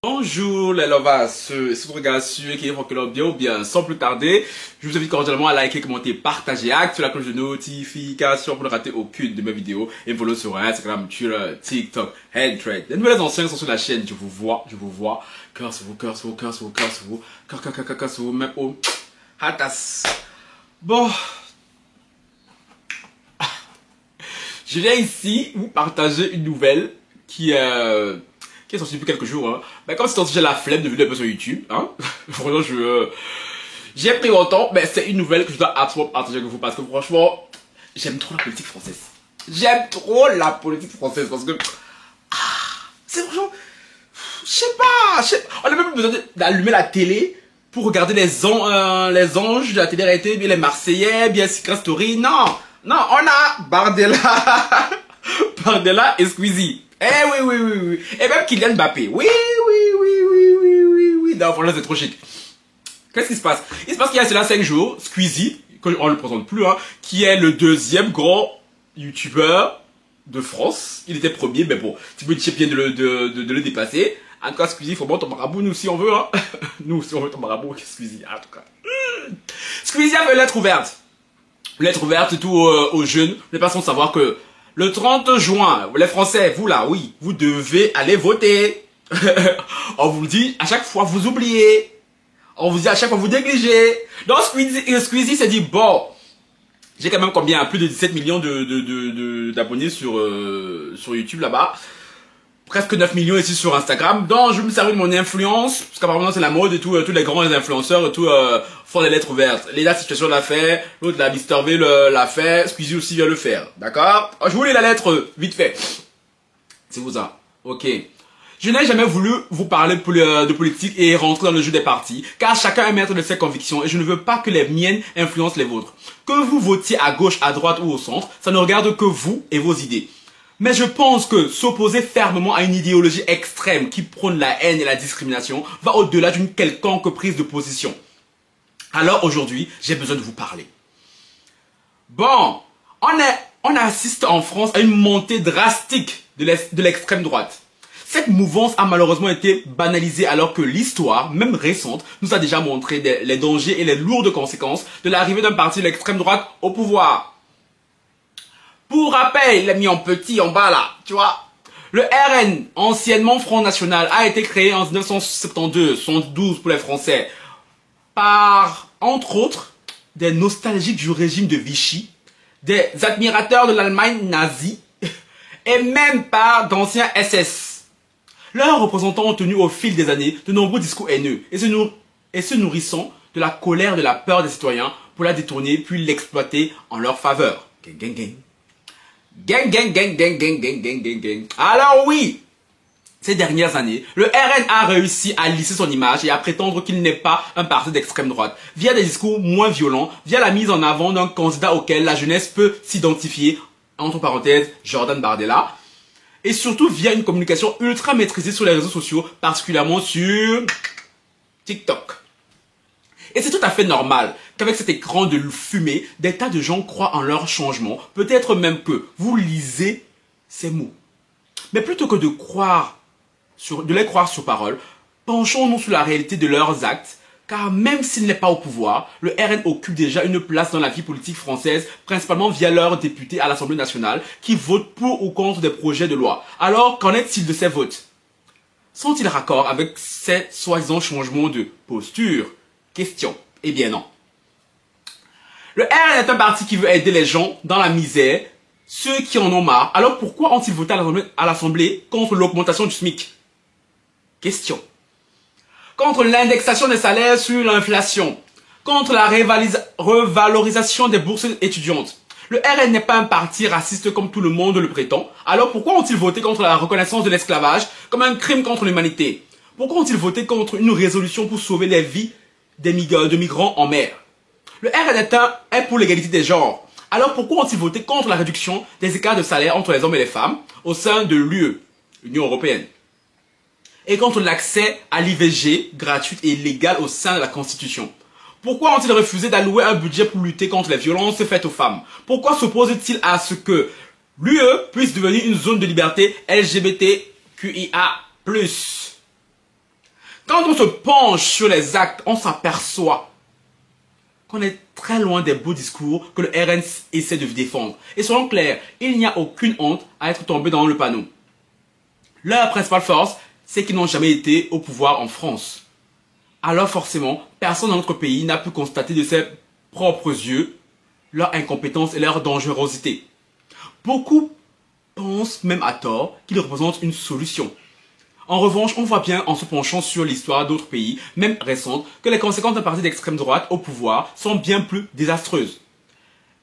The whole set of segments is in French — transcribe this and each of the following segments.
Bonjour les lovas, ceux qui regardent ceux qui est bien ou bien, sans plus tarder, je vous invite cordialement à liker, commenter, partager, activer la cloche de notification pour ne rater aucune de mes vidéos et me follow sur Instagram, Twitter, TikTok, Headthread. Les nouvelles anciennes sont sur la chaîne, je vous vois, cœur sur vous, cœur sur vous, cœur sur vous, cœur sur vous, cœur sur vous, même au hatas. Bon, je viens ici vous partager une nouvelle qui est sorti depuis quelques jours, hein. Mais comme c'est sorti, j'ai la flemme de vidéo un peu sur YouTube, hein. Franchement, j'ai pris mon temps, mais c'est une nouvelle que je dois absolument partager avec vous parce que franchement, j'aime trop la politique française. J'aime trop la politique française parce que, c'est franchement, je sais pas, on a même besoin d'allumer la télé pour regarder les anges de la télé-réalité, bien les Marseillais, bien Secret Story. Non, on a Bardella, Bardella et Squeezie. Eh oui. Et même Kylian Mbappé. Oui. Non, franchement, c'est trop chic. Qu'est-ce qui se passe? Il se passe qu'il y a cela 5 jours, Squeezie, qu'on ne le présente plus, hein, qui est le deuxième grand youtubeur de France. Il était premier, mais bon, tu peux dire bien de le dépasser. En tout cas, Squeezie, il faut bon ton marabout, nous si on veut, hein. Nous si on veut ton marabout, Squeezie, en tout cas. Squeezie a fait une lettre ouverte. Une lettre ouverte et tout aux jeunes. Les personnes savoir que le 30 juin, les Français, vous là, oui, vous devez aller voter. On vous dit à chaque fois vous oubliez. On vous dit à chaque fois vous négligez. Donc Squeezie s'est dit, bon, j'ai quand même combien? Plus de 17 millions d'abonnés sur YouTube là-bas. Presque 9 millions ici sur Instagram. Donc je me sers de mon influence, parce qu'apparemment c'est la mode et tout, tous les grands influenceurs et tout font des lettres ouvertes. Léla Situation l'a fait, l'autre la Mister V l'a fait, Squeezie aussi vient le faire. D'accord? Je vous lis la lettre vite fait. C'est vous ça. Ok. Je n'ai jamais voulu vous parler de politique et rentrer dans le jeu des partis, car chacun est maître de ses convictions et je ne veux pas que les miennes influencent les vôtres. Que vous votiez à gauche, à droite ou au centre, ça ne regarde que vous et vos idées. Mais je pense que s'opposer fermement à une idéologie extrême qui prône la haine et la discrimination va au-delà d'une quelconque prise de position. Alors aujourd'hui, j'ai besoin de vous parler. Bon, on assiste en France à une montée drastique de l'extrême droite. Cette mouvance a malheureusement été banalisée alors que l'histoire, même récente, nous a déjà montré les dangers et les lourdes conséquences de l'arrivée d'un parti de l'extrême droite au pouvoir. Pour rappel, il est mis en petit en bas là, tu vois. Le RN, anciennement Front National, a été créé en 1972, 72 pour les Français, par, entre autres, des nostalgiques du régime de Vichy, des admirateurs de l'Allemagne nazie, et même par d'anciens SS. Leurs représentants ont tenu au fil des années de nombreux discours haineux, et se nourrissant de la colère et de la peur des citoyens pour la détourner puis l'exploiter en leur faveur. Gang. Alors oui, ces dernières années, le RN a réussi à lisser son image et à prétendre qu'il n'est pas un parti d'extrême droite, via des discours moins violents, via la mise en avant d'un candidat auquel la jeunesse peut s'identifier, entre parenthèses, Jordan Bardella, et surtout via une communication ultra maîtrisée sur les réseaux sociaux, particulièrement sur TikTok. Et c'est tout à fait normal qu'avec cet écran de fumée, des tas de gens croient en leur changement. Peut-être même que vous lisez ces mots. Mais plutôt que de les croire sur parole, penchons-nous sur la réalité de leurs actes. Car même s'il n'est pas au pouvoir, le RN occupe déjà une place dans la vie politique française, principalement via leurs députés à l'Assemblée nationale, qui votent pour ou contre des projets de loi. Alors, qu'en est-il de ces votes? Sont-ils raccord avec ces soi-disant changements de posture? Question. Eh bien non. Le RN est un parti qui veut aider les gens dans la misère, ceux qui en ont marre. Alors pourquoi ont-ils voté à l'Assemblée contre l'augmentation du SMIC? Question. Contre l'indexation des salaires sur l'inflation. Contre la revalorisation des bourses étudiantes. Le RN n'est pas un parti raciste comme tout le monde le prétend. Alors pourquoi ont-ils voté contre la reconnaissance de l'esclavage comme un crime contre l'humanité? Pourquoi ont-ils voté contre une résolution pour sauver les vies de migrants en mer? Le RN est pour l'égalité des genres. Alors pourquoi ont-ils voté contre la réduction des écarts de salaire entre les hommes et les femmes au sein de l'UE, l'Union européenne, et contre l'accès à l'IVG gratuite et légale au sein de la Constitution? Pourquoi ont-ils refusé d'allouer un budget pour lutter contre les violences faites aux femmes? Pourquoi s'opposent-ils à ce que l'UE puisse devenir une zone de liberté LGBTQIA+. Quand on se penche sur les actes, on s'aperçoit qu'on est très loin des beaux discours que le RN essaie de défendre. Et soyons clairs, il n'y a aucune honte à être tombé dans le panneau. Leur principale force, c'est qu'ils n'ont jamais été au pouvoir en France. Alors forcément, personne dans notre pays n'a pu constater de ses propres yeux leur incompétence et leur dangerosité. Beaucoup pensent même à tort qu'ils représentent une solution. En revanche, on voit bien en se penchant sur l'histoire d'autres pays, même récentes, que les conséquences d'un parti d'extrême droite au pouvoir sont bien plus désastreuses.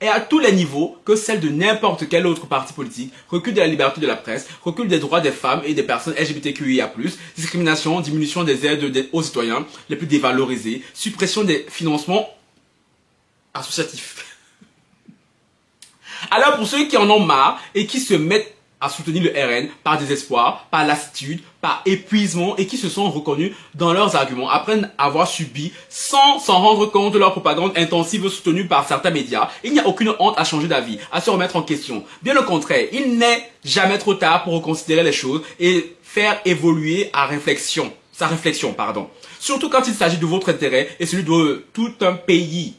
Et à tous les niveaux que celles de n'importe quel autre parti politique, recul de la liberté de la presse, recul des droits des femmes et des personnes LGBTQIA+, discrimination, diminution des aides aux citoyens les plus dévalorisés, suppression des financements associatifs. Alors pour ceux qui en ont marre et qui se mettent à soutenir le RN par désespoir, par lassitude, par épuisement et qui se sont reconnus dans leurs arguments après avoir subi sans s'en rendre compte de leur propagande intensive soutenue par certains médias, il n'y a aucune honte à changer d'avis, à se remettre en question. Bien au contraire, il n'est jamais trop tard pour reconsidérer les choses et faire évoluer sa réflexion. Surtout quand il s'agit de votre intérêt et celui de tout un pays.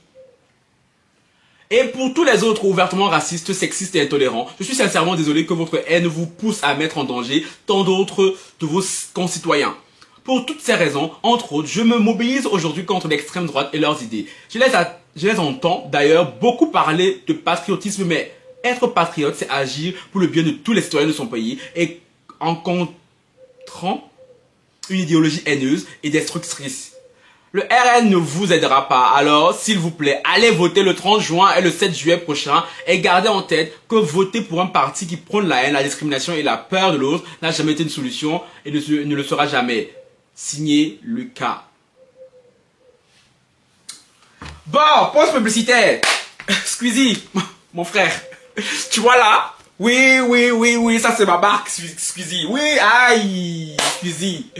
Et pour tous les autres ouvertement racistes, sexistes et intolérants, je suis sincèrement désolé que votre haine vous pousse à mettre en danger tant d'autres de vos concitoyens. Pour toutes ces raisons, entre autres, je me mobilise aujourd'hui contre l'extrême droite et leurs idées. Je les entends d'ailleurs beaucoup parler de patriotisme, mais être patriote, c'est agir pour le bien de tous les citoyens de son pays et en contrant une idéologie haineuse et destructrice. Le RN ne vous aidera pas, alors s'il vous plaît, allez voter le 30 juin et le 7 juillet prochain et gardez en tête que voter pour un parti qui prône la haine, la discrimination et la peur de l'autre n'a jamais été une solution et ne le sera jamais. Signé Lucas. Bon, pause publicitaire. Squeezie, mon frère, tu vois là? Oui, ça c'est ma marque, Squeezie. Oui, aïe, Squeezie,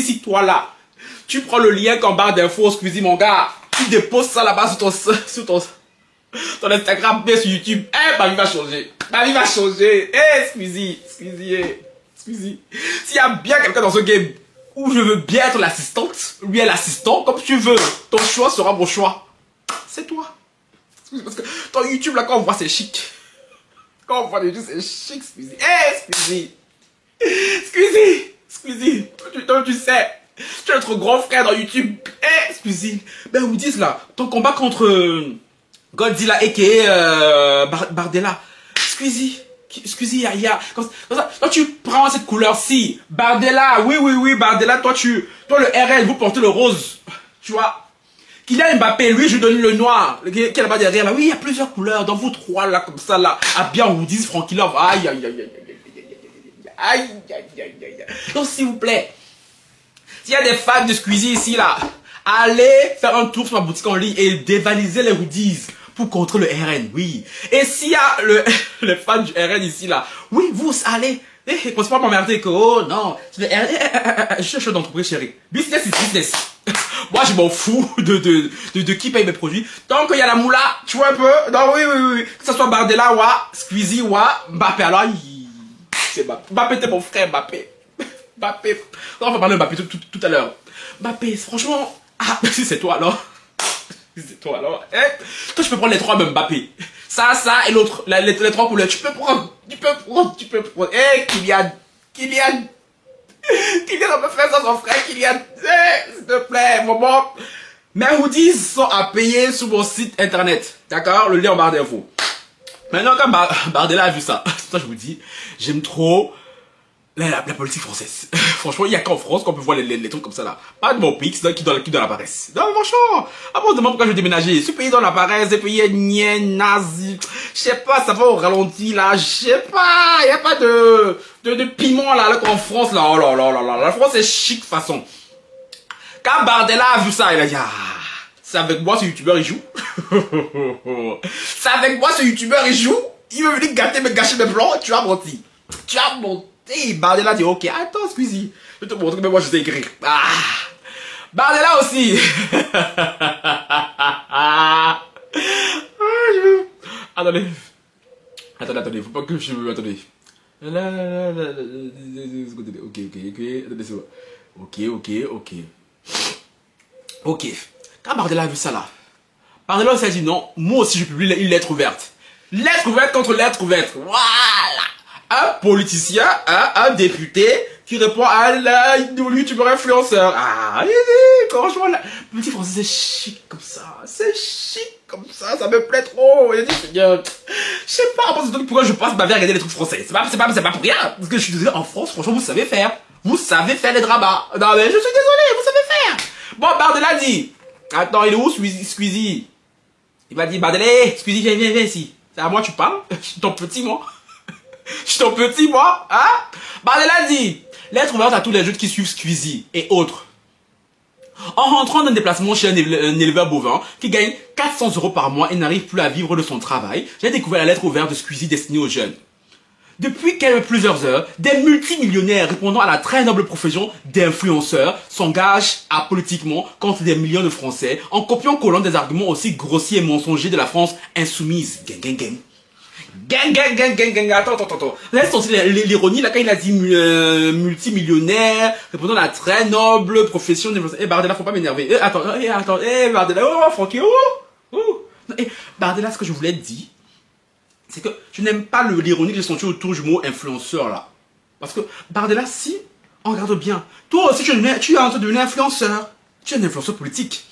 si toi là. Tu prends le lien qu'en barre d'infos, Squeezie, mon gars. Tu déposes ça là-bas sur ton Instagram, bien sur YouTube. Eh, ma vie va changer. Squeezie. S'il y a bien quelqu'un dans ce game où je veux bien être l'assistante, lui est l'assistant, comme tu veux, ton choix sera mon choix. C'est toi. Parce que ton YouTube là, quand on voit, c'est chic. Quand on voit les YouTube, c'est chic, Squeezie. Squeezie. Toi, tu sais. Tu es notre grand frère dans YouTube. Squeezie. Ben, vous dites là, ton combat contre Godzilla aka Bardella. Squeezie, Yaya. Quand tu prends cette couleur-ci, Bardella, oui, Bardella, toi le RL, vous portez le rose. Tu vois. Kylian Mbappé, lui, je donne le noir. Qui est là-bas derrière, là. Oui, il y a plusieurs couleurs. Dans vous trois, là, comme ça, là. À bien, on vous dit Francky Love. Aïe. Donc, s'il vous plaît. S'il y a des fans de Squeezie ici, là, allez faire un tour sur ma boutique en ligne et dévaliser les hoodies pour contrer le RN, oui. Et s'il y a les fans du RN ici, là, oui, vous allez. Pensez pas à m'emmerder que, oh non, c'est le RN, je suis un chef d'entreprise, chérie. Business is business. Moi, je m'en fous de qui paye mes produits. Tant qu'il y a la moula, tu vois un peu. Non, oui. Que ce soit Bardella, Squeezie, Mbappé, alors, c'est Mbappé, t'es mon frère, Mbappé. On va parler de Mbappé tout à l'heure. Mbappé, franchement, si c'est toi alors. Toi, tu peux prendre les trois même Mbappé. Ça et l'autre, les trois couleurs. Tu peux prendre. Kylian, on peut faire ça son frère, Kylian. S'il te plaît, maman. Mes hoodies sont à payer sur mon site internet. D'accord? Le lien en barre d'infos. Maintenant, quand Bardella a vu ça, je vous dis, j'aime trop la politique française. Franchement, il n'y a qu'en France qu'on peut voir les trucs comme ça là. Pas de mon pays qui donne la paresse. Non, franchement. Après, on se demande pourquoi je vais déménager. Ce pays donne la paresse, ce pays est nien, nazi. Je sais pas, ça va au ralenti là. Je sais pas. Il n'y a pas de piment là, qu'en France là. Oh là. La France est chic façon. Quand Bardella a vu ça, il a dit, c'est avec moi ce youtubeur il joue. C'est avec moi ce youtubeur il joue. Il veut venir me gâcher mes plans. Tu as menti. Bardella dit ok, attends Squeezie, je vais te montrer que moi je sais écrire. Bardella aussi. Attendez, faut pas que je... Attendez. Ok, attendez, c'est bon. Ok. Ok. Quand Bardella a vu ça là, Bardella s'est dit non, moi aussi je publie une lettre ouverte. Lettre ouverte contre lettre ouverte. Voilà. Un politicien, un député qui répond à la youtubeur influenceur. Ah, franchement, le petit français c'est chic comme ça. C'est chic comme ça me plaît trop. Je sais pas, pourquoi je passe ma vie à regarder les trucs français. C'est pas pour rien. Parce que je suis désolé, en France, franchement, vous savez faire. Vous savez faire les dramas. Non mais je suis désolé, vous savez faire. Bon, Bardella dit. Attends, il est où Squeezie? Il m'a dit, Bardella, Squeezie, viens ici. C'est à moi tu parles? Je suis ton petit, moi. Je suis ton petit, moi. Hein? Bardella dit, lettre ouverte à tous les jeunes qui suivent Squeezie et autres. En rentrant d'un déplacement chez un éleveur bovin qui gagne 400 € par mois et n'arrive plus à vivre de son travail, j'ai découvert la lettre ouverte de Squeezie destinée aux jeunes. Depuis plusieurs heures, des multimillionnaires répondant à la très noble profession d'influenceurs s'engagent apolitiquement contre des millions de Français en copiant-collant des arguments aussi grossiers et mensongers de la France insoumise. Gang. Attends. Vous avez senti l'ironie là quand il a dit multimillionnaire répondant à la très noble profession d'influenceur. Bardella, faut pas m'énerver. Attends, Bardella, Francky, Bardella, ce que je voulais te dire, c'est que je n'aime pas l'ironie que j'ai senti autour du mot influenceur là. Parce que Bardella, si, on regarde bien, toi aussi tu es en train de devenir influenceur. Tu es un influenceur politique.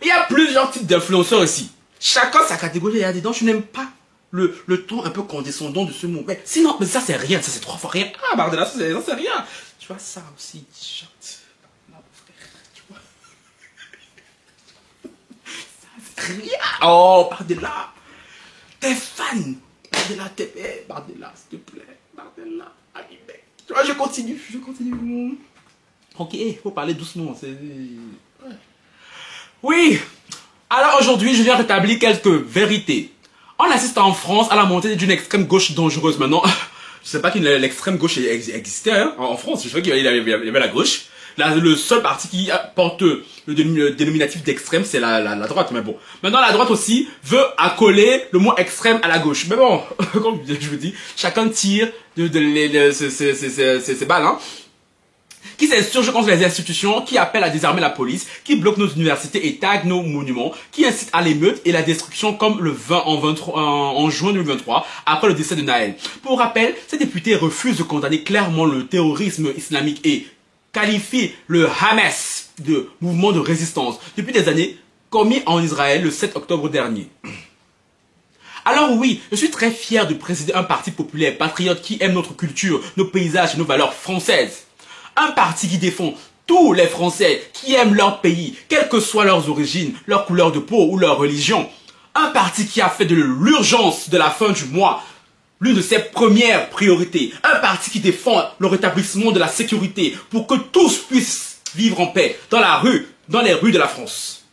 Il y a plusieurs types d'influenceurs ici. Chacun sa catégorie là-dedans. Je n'aime pas le ton un peu condescendant de ce mot. Mais sinon, mais ça c'est rien, ça c'est 3 fois rien. Ah Bardella, ça c'est rien. Tu vois ça aussi, t-shirt. Tu vois. Ça c'est rien. Oh Bardella. T'es fan. Bardella, s'il te plaît. Bardella, animé. Tu vois, je continue. Ok, faut parler doucement. Ouais. Oui. Alors aujourd'hui, je viens rétablir quelques vérités. On assiste en France à la montée d'une extrême gauche dangereuse. Maintenant, je sais pas que l'extrême gauche existait hein, en France. Je sais qu'il y avait la gauche. Le seul parti qui porte le dénominatif d'extrême, c'est la droite. Mais bon, maintenant la droite aussi veut accoler le mot extrême à la gauche. Mais bon, comme je vous dis, chacun tire ses balles. Hein, qui s'insurge contre les institutions, qui appelle à désarmer la police, qui bloque nos universités et tague nos monuments, qui incite à l'émeute et la destruction comme en juin 2023, après le décès de Naël. Pour rappel, ces députés refusent de condamner clairement le terrorisme islamique et qualifient le Hamas de mouvement de résistance depuis des années commis en Israël le 7 octobre dernier. Alors oui, je suis très fier de présider un parti populaire, patriote qui aime notre culture, nos paysages et nos valeurs françaises. Un parti qui défend tous les Français qui aiment leur pays, quelles que soient leurs origines, leur couleur de peau ou leur religion. Un parti qui a fait de l'urgence de la fin du mois l'une de ses premières priorités. Un parti qui défend le rétablissement de la sécurité pour que tous puissent vivre en paix dans les rues de la France.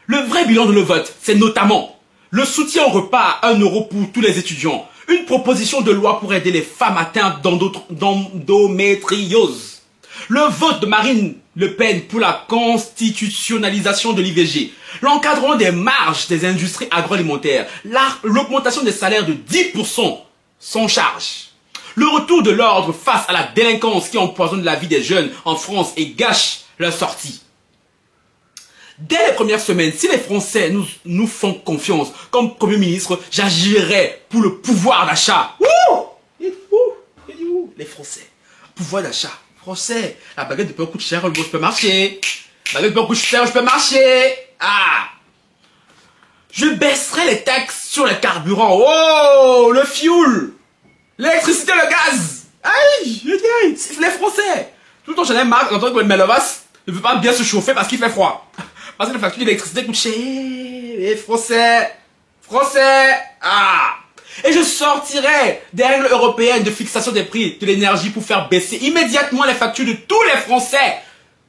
Le vrai bilan de le vote, c'est notamment le soutien au repas à 1 € pour tous les étudiants, une proposition de loi pour aider les femmes atteintes d'endométriose, le vote de Marine Le Pen pour la constitutionnalisation de l'IVG, l'encadrement des marges des industries agroalimentaires, l'augmentation des salaires de 10% sans charge, le retour de l'ordre face à la délinquance qui empoisonne la vie des jeunes en France et gâche leur sortie. Dès les premières semaines, si les Français nous font confiance comme Premier ministre, j'agirai pour le pouvoir d'achat. Il dit où les Français? Pouvoir d'achat. Français, la baguette de pain coûte cher, je peux marcher. La baguette de pain coûte cher, je peux marcher. Ah! Je baisserai les taxes sur les carburants. Oh! Le fuel! L'électricité, le gaz! Aïe! Les Français! Tout le temps, j'en ai marre d'entendre que le Melovas ne veut pas bien se chauffer parce qu'il fait froid. Parce que la facture d'électricité coûte cher. Les Français! Ah! Et je sortirai des règles européennes de fixation des prix de l'énergie pour faire baisser immédiatement les factures de tous les Français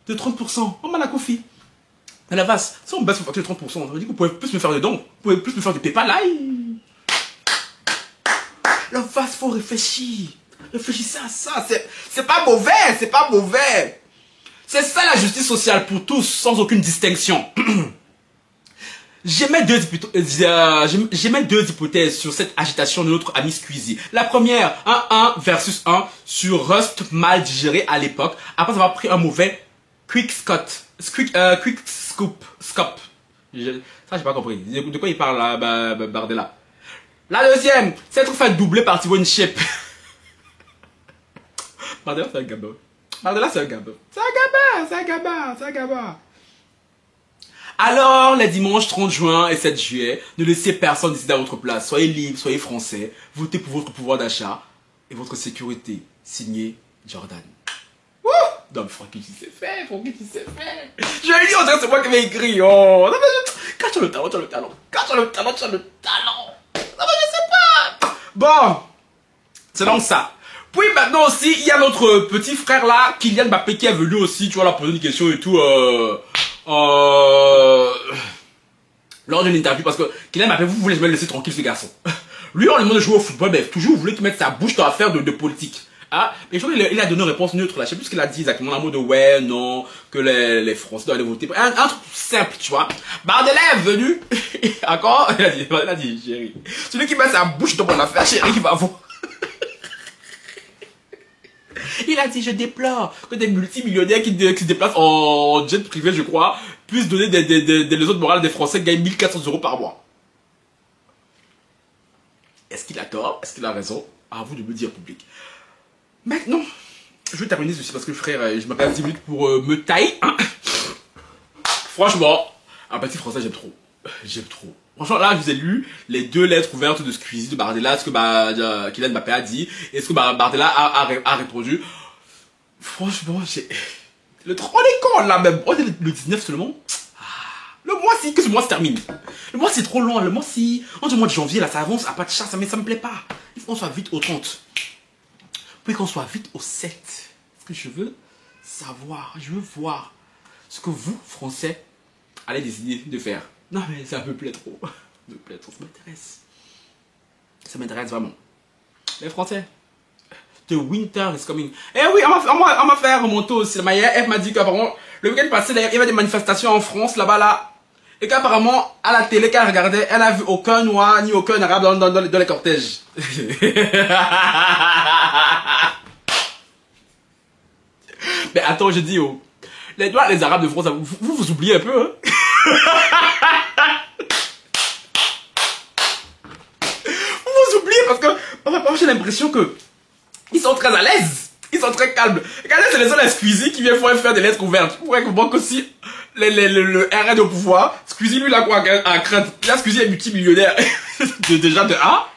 de 30%. Oh, Malakofi. Mais la vaste, si on baisse vos factures de 30%, ça veut dire que vous pouvez plus me faire de dons. Vous pouvez plus me faire de PayPal. La vaste, faut réfléchir. Réfléchissez à ça. C'est pas mauvais. C'est ça la justice sociale pour tous, sans aucune distinction. J'émets deux hypothèses sur cette agitation de notre ami Squeezie. La première, un 1 versus 1 sur Rust mal digéré à l'époque, après avoir pris un mauvais Quick Scott. Quick Scoop. Scoop. Ça, j'ai pas compris. De quoi il parle là, Bardella? La deuxième, c'est être fait doubler par Thibaut Inchep. Bardella, c'est un gamin. Bardella, c'est un gamin. C'est un gamin, c'est un gamin, c'est un gamin. Alors, les dimanches 30 juin et 7 juillet, ne laissez personne décider à votre place. Soyez libre, soyez français. Votez pour votre pouvoir d'achat et votre sécurité. Signé Jordan. Wouh! Non, mais Francky, tu sais faire, Francky, tu sais faire. Je lui dis, on dirait que c'est moi qui m'ai écrit. Oh, non, mais quand tu as le talent, tu as le talent. Quand tu as le talent, tu as le talent. Non, mais je sais pas. Bon, c'est donc ça. Puis maintenant aussi, il y a notre petit frère là, Kylian Mbappé, qui est venu aussi, tu vois, là, poser une question et tout. Lors d'une interview, parce que Kylian Mbappé, vous voulez jamais le laisser tranquille, ce garçon. Lui, on lui demande de jouer au football, mais toujours, vous voulez qu'il mette sa bouche dans l'affaire de politique. Ah, mais je crois qu'il a donné une réponse neutre là. Je sais plus ce qu'il a dit exactement. Un mot de ouais, non, que les Français doivent aller voter. Un truc simple, tu vois. Bardella est venu. Encore, il a dit, chérie. Celui qui met sa bouche dans mon affaire, chérie, il va voir. Il a dit, je déplore que des multimillionnaires qui se déplacent en jet privé, je crois, puissent donner des leçons de morale des Français qui gagnent 1400 € par mois. Est-ce qu'il a tort? Est-ce qu'il a raison? À vous de me dire, public. Maintenant, je vais terminer ceci parce que frère, je m'appelle 10 minutes pour me tailler. Hein. Franchement, un petit français, j'aime trop. J'aime trop. Franchement, là, je vous ai lu les 2 lettres ouvertes de Squeezie, de Bardella, ce que Kylian Mbappé a dit, et ce que Bardella a répondu. Franchement, j'ai... On est con, là, même. On est le 19 seulement. Le mois-ci, que ce mois se termine. Le mois, c'est trop long. Le mois-ci, entre le mois de janvier, là, ça avance à pas de chasse, mais ça me plaît pas. Il faut qu'on soit vite au 30. Puis qu'on soit vite au 7. Parce que je veux savoir, je veux voir ce que vous, Français, allez décider de faire. Non, mais ça me plaît trop. Ça me plaît trop, ça m'intéresse. Ça m'intéresse vraiment. Les Français, the winter is coming. Eh oui, on m'a fait remonter aussi. Ma elle m'a dit qu'apparemment, le week-end passé, il y avait des manifestations en France, là-bas, là. Et qu'apparemment, à la télé, qu'elle regardait, elle a vu aucun noir ni aucun arabe dans les cortèges. Mais attends, je dis, oh. Les noirs, les arabes de France, vous oubliez un peu, hein. Vous oubliez parce que, j'ai l'impression que ils sont très à l'aise. Ils sont très calmes. Regardez, c'est les seuls Squeezie qui viennent faire des lettres ouvertes. Vous voyez que manque aussi le RN au pouvoir. Squeezie, lui, il a quoi à craindre? Là, Squeezie est multimillionnaire. Déjà de A.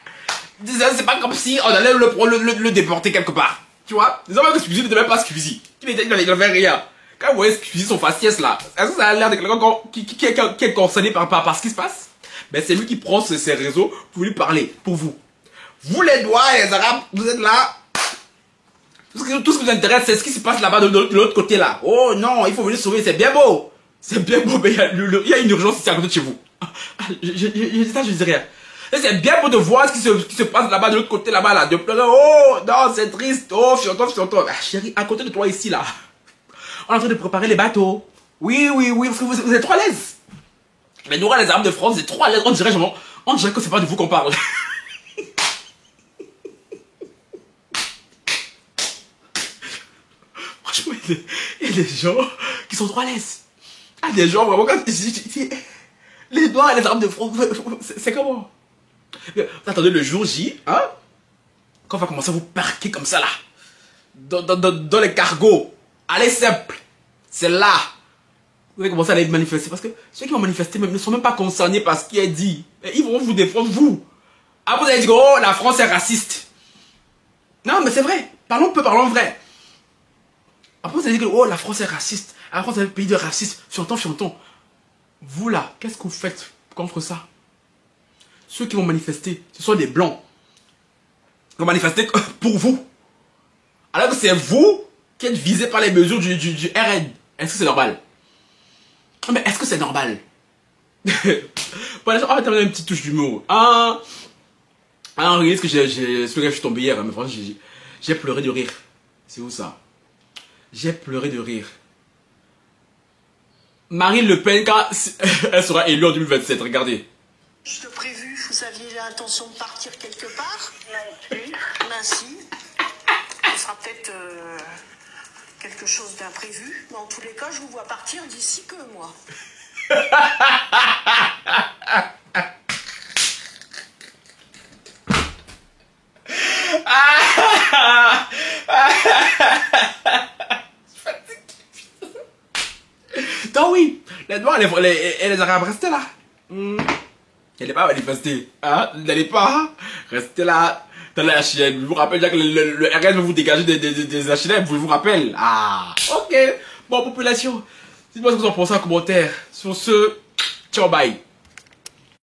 C'est pas comme si on allait le déporter quelque part. Tu vois? Les hommes que Squeezie n'était même pas Squeezie. Il avait rien. Quand vous voyez Squeezie, son faciès là, est-ce que ça a l'air de quelqu'un qui est concerné par ce qui se passe? Ben, c'est lui qui prend ses réseaux pour lui parler, pour vous. Vous, les Noirs et les Arabes, vous êtes là. Tout ce qui vous intéresse, c'est ce qui se passe là-bas de l'autre côté là. Oh non, il faut venir sauver, c'est bien beau. C'est bien beau, mais il y a une urgence ici à côté de chez vous. Je dis ça, je dis rien. C'est bien beau de voir ce qui se passe là-bas de l'autre côté là-bas là. De pleurer, oh non, c'est triste, oh fianton. Ah, chérie, à côté de toi ici là. On est en train de préparer les bateaux. Oui, parce que vous êtes trop à l'aise. Les Noirs, les Arabes de France, vous êtes trop à l'aise. On dirait que c'est pas de vous qu'on parle. Franchement, il y a des gens qui sont trop à l'aise. Ah, des gens vraiment comme... Les Noirs et les Arabes de France, c'est comment? Vous attendez le jour J, hein? Quand on va commencer à vous parquer comme ça là. Dans les cargos. Allez simple. C'est là. Vous allez commencer à aller manifester. Parce que ceux qui vont manifester ne sont même pas concernés par ce qui est dit. Et ils vont vous défendre, vous. Après, vous allez dire, oh, la France est raciste. Non, mais c'est vrai. Parlons vrai. Après, vous allez dire, oh, la France est raciste. La France est un pays de racisme. Fianton. Vous là, qu'est-ce que vous faites contre ça? Ceux qui vont manifester, ce sont des blancs. Ils vont manifester pour vous. Alors que c'est vous qui êtes visés par les mesures du RN. Est-ce que c'est normal? Mais est-ce que c'est normal? Bon, on va terminer une petite touche d'humour. Regardez ce que je suis tombé hier. Mais franchement, j'ai pleuré de rire. C'est où ça? J'ai pleuré de rire. Marine Le Pen, quand elle sera élue en 2027, regardez. Je t'ai prévu, vous aviez l'intention de partir quelque part? Non plus. Ben si. Ce sera peut-être quelque chose d'imprévu. Mais en tous les cas, je vous vois partir d'ici peu mois. Donc oui, les Noirs et les Arabes, restez là. N'allez pas manifester. Hein? N'allez pas rester là dans la HLM. Je vous rappelle déjà que le RS va vous dégager des HLM. Je vous rappelle. Ah, ok. Bon, population, dites-moi ce que vous en pensez en commentaire. Sur ce, ciao, bye.